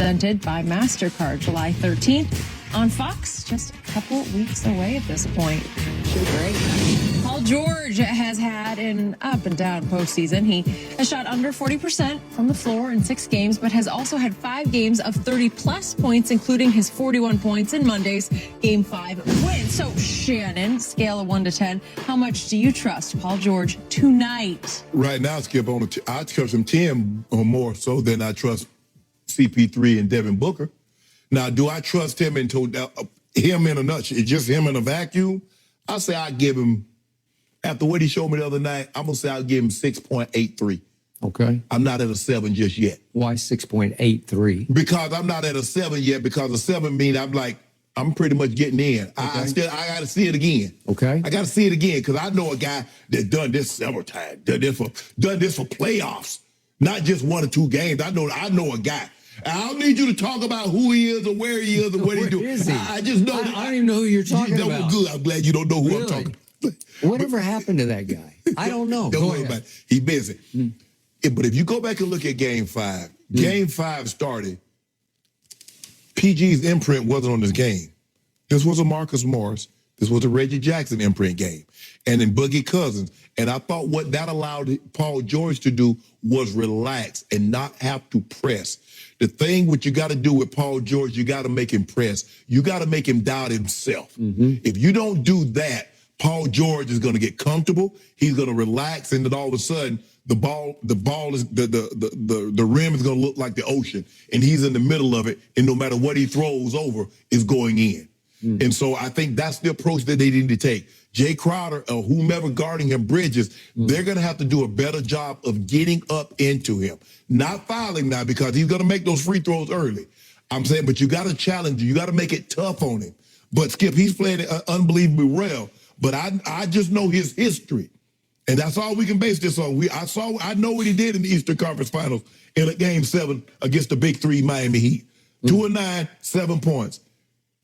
presented by MasterCard, July 13th on Fox, just a couple weeks away at this point. Should be great. Paul George has had an up and down postseason. He has shot under 40% from the floor in 6 games, but has also had 5 games of 30-plus points, including his 41 points in Monday's Game 5 win. So, Shannon, scale of 1 to 10, how much do you trust Paul George tonight? Right now, Skip, I trust him 10 or more so than I trust CP3 and Devin Booker. Now, do I trust him in him in a nutshell? Just him in a vacuum? I say I give him, after what he showed me the other night, I'm going to say I'll give him 6.83. Okay. I'm not at a 7 just yet. Why 6.83? Because I'm not at a 7 yet, because a 7 means I'm pretty much getting in. Okay. I got to see it again. Okay. I got to see it again, because I know a guy that done this several times, done this for playoffs, not just 1 or 2 games. I know a guy. I don't need you to talk about who he is or where he is or what he do. I just know. I don't even know who you're talking about. Good. I'm glad you don't know who I'm talking about. Whatever happened to that guy? I don't know. Don't worry about it. He's busy. But if you go back and look at Game 5, Game 5 started, PG's imprint wasn't on this game. This was a Marcus Morris. This was a Reggie Jackson imprint game. And then Boogie Cousins. And I thought what that allowed Paul George to do was relax and not have to press. The thing what you got to do with Paul George, you got to make him press. You got to make him doubt himself. If you don't do that, Paul George is going to get comfortable. He's going to relax, and then all of a sudden, the rim is going to look like the ocean, and he's in the middle of it. And no matter what he throws over, is going in. And so I think that's the approach that they need to take. Jay Crowder or whomever guarding him, Bridges, they're going to have to do a better job of getting up into him. Not fouling now, because he's going to make those free throws early. I'm saying, but you got to challenge him. You got to make it tough on him. But Skip, he's playing unbelievably well. But I just know his history. And that's all we can base this on. I know what he did in the Eastern Conference Finals in a Game 7 against the Big 3 Miami Heat. 2 of 9, 7 points.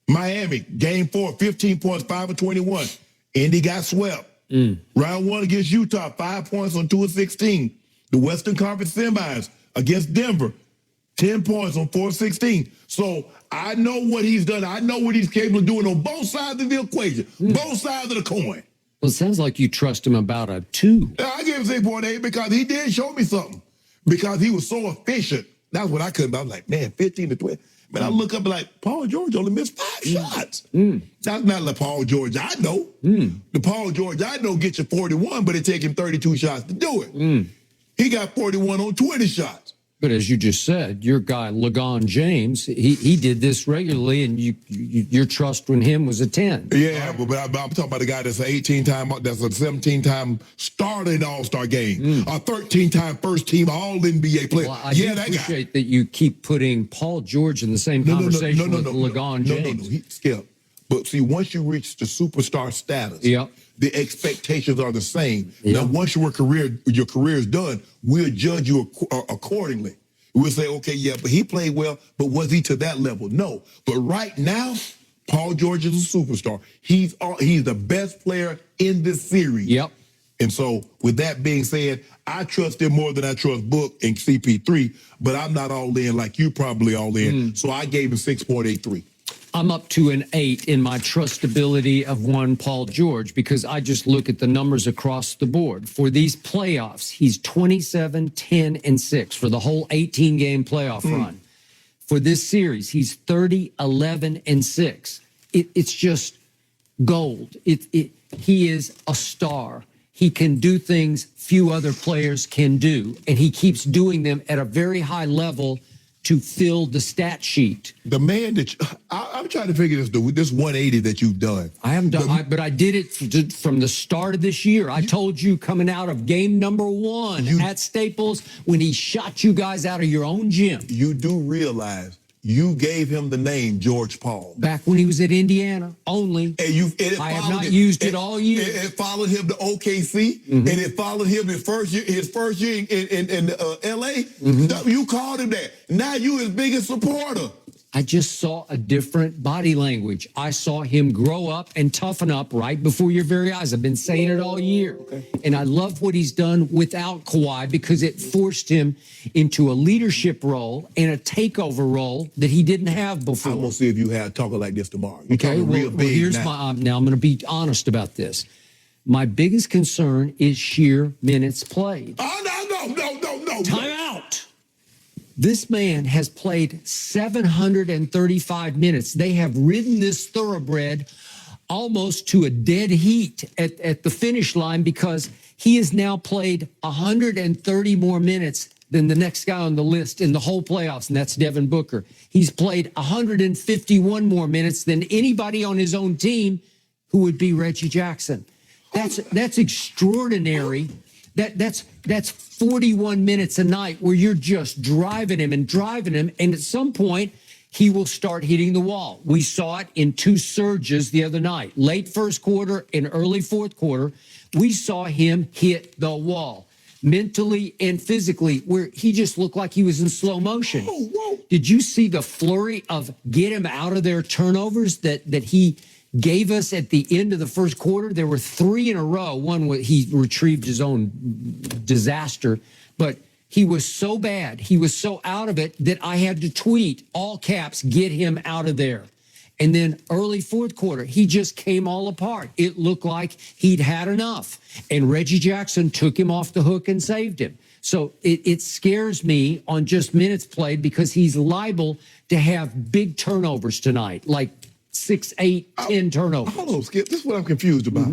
Miami, Game 4, 15 points, 5 of 21. Indy got swept. Round 1 against Utah, 5 points on 2 of 16. The Western Conference semis against Denver, 10 points on 4 of 16. So I know what he's done. I know what he's capable of doing on both sides of the equation, both sides of the coin. Well, it sounds like you trust him about a 2. I give him 6.8 because he did show me something. Because he was so efficient. That's what I couldn't. I was like, man, 15 to 12. Man, I look up and like, Paul George only missed 5 shots. That's not the Paul George I know. The Paul George I know gets you 41, but it take him 32 shots to do it. He got 41 on 20 shots. But as you just said, your guy, LeGon James, he did this regularly, and your trust in him was a 10. Yeah, but I'm talking about a guy that's an 18-time, that's a 17-time starter in the All-Star game, a 13-time first-team All-NBA player. Well, I appreciate that you keep putting Paul George in the same conversation with LeGon James. Skip. But see, once you reach the superstar status, the expectations are the same. Now, once your career is done, we'll judge you accordingly. We'll say, okay, yeah, but he played well, but was he to that level? No. But right now, Paul George is a superstar. He's the best player in this series. And so, with that being said, I trust him more than I trust Book and CP3, but I'm not all in like you probably all in. So I gave him 6.83. I'm up to an 8 in my trustability of one Paul George, because I just look at the numbers across the board. For these playoffs, he's 27, 10, and 6 for the whole 18-game playoff run. For this series, he's 30, 11, and 6. It's just gold. He is a star. He can do things few other players can do, and he keeps doing them at a very high level to fill the stat sheet. The man that I'm trying to figure this 180 that you've done. I haven't done, but I did it from the start of this year. I told you coming out of game number 1 at Staples when he shot you guys out of your own gym. You do realize you gave him the name George Paul. Back when he was at Indiana only. And I have not used it all year. It followed him to OKC, and it followed him his first year in LA. You called him that. Now you his biggest supporter. I just saw a different body language. I saw him grow up and toughen up right before your very eyes. I've been saying it all year. Okay. And I love what he's done without Kawhi because it forced him into a leadership role and a takeover role that he didn't have before. I'm going to see if you have talking like this tomorrow. You're okay, well, here's now I'm going to be honest about this. My biggest concern is sheer minutes played. Oh, no. Time out. This man has played 735 minutes. They have ridden this thoroughbred almost to a dead heat at the finish line because he has now played 130 more minutes than the next guy on the list in the whole playoffs, and that's Devin Booker. He's played 151 more minutes than anybody on his own team, who would be Reggie Jackson. That's extraordinary. That's 41 minutes a night where you're just driving him, and at some point he will start hitting the wall. We saw it in two surges the other night, late first quarter and early fourth quarter. We saw him hit the wall, mentally and physically, where he just looked like he was in slow motion. Whoa. Did you see the flurry of get him out of their turnovers that he gave us at the end of the first quarter? There were three in a row. One, he retrieved his own disaster, but he was so bad, he was so out of it that I had to tweet, all caps, get him out of there. And then early fourth quarter, he just came all apart. It looked like he'd had enough. And Reggie Jackson took him off the hook and saved him. So it scares me on just minutes played because he's liable to have big turnovers tonight, like 6, 8, 10 turnovers. Hold on, Skip. This is what I'm confused about.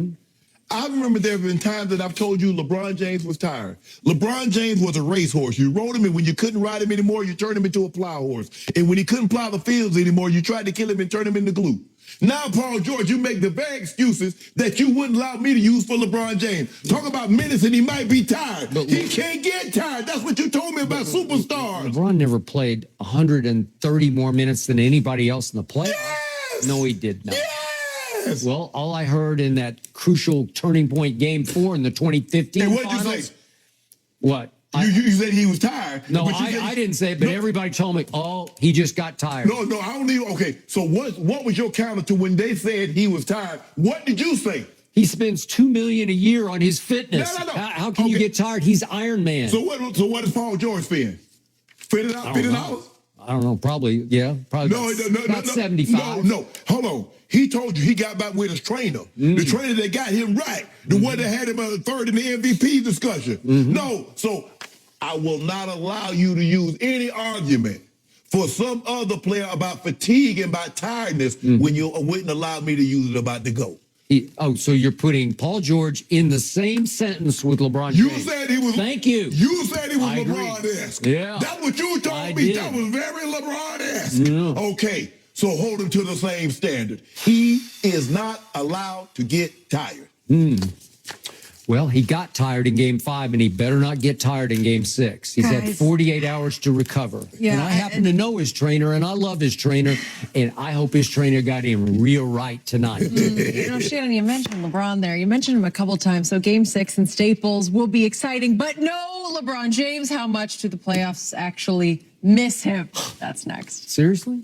I remember there have been times that I've told you LeBron James was tired. LeBron James was a racehorse. You rode him, and when you couldn't ride him anymore, you turned him into a plow horse. And when he couldn't plow the fields anymore, you tried to kill him and turn him into glue. Now, Paul George, you make the very excuses that you wouldn't allow me to use for LeBron James. Talk about minutes, and he might be tired. But he can't get tired. That's what you told me about superstars. LeBron never played 130 more minutes than anybody else in the playoffs. Yes! No, he did not. Yes! Well, all I heard in that crucial turning point game 4 in the 2015 and what'd finals. You say? What? You said he was tired. No, I didn't say it, but everybody told me, oh, he just got tired. No, I don't even. Okay, so what was your counter to when they said he was tired? What did you say? He spends $2 million a year on his fitness. No. How can you get tired? He's Iron Man. So what does Paul George spend? $50? I don't know. Probably, yeah. Probably about 75. No. Hold on. He told you he got back with his trainer. The trainer that got him right. The one that had him third in the MVP discussion. No. So I will not allow you to use any argument for some other player about fatigue and about tiredness when you wouldn't allow me to use it about the GOAT. So you're putting Paul George in the same sentence with LeBron James. You said he was. Thank you. You said he was LeBron-esque. Yeah. That's what you told me. Did. That was very LeBron-esque. Yeah. Okay, so hold him to the same standard. He is not allowed to get tired. Well, he got tired in game 5, and he better not get tired in game 6. He's had 48 hours to recover. Yeah, and I happen to know his trainer, and I love his trainer, and I hope his trainer got him real right tonight. Shannon, you mentioned LeBron there. You mentioned him a couple times. So game 6 in Staples will be exciting, but no LeBron James. How much do the playoffs actually miss him? That's next. Seriously?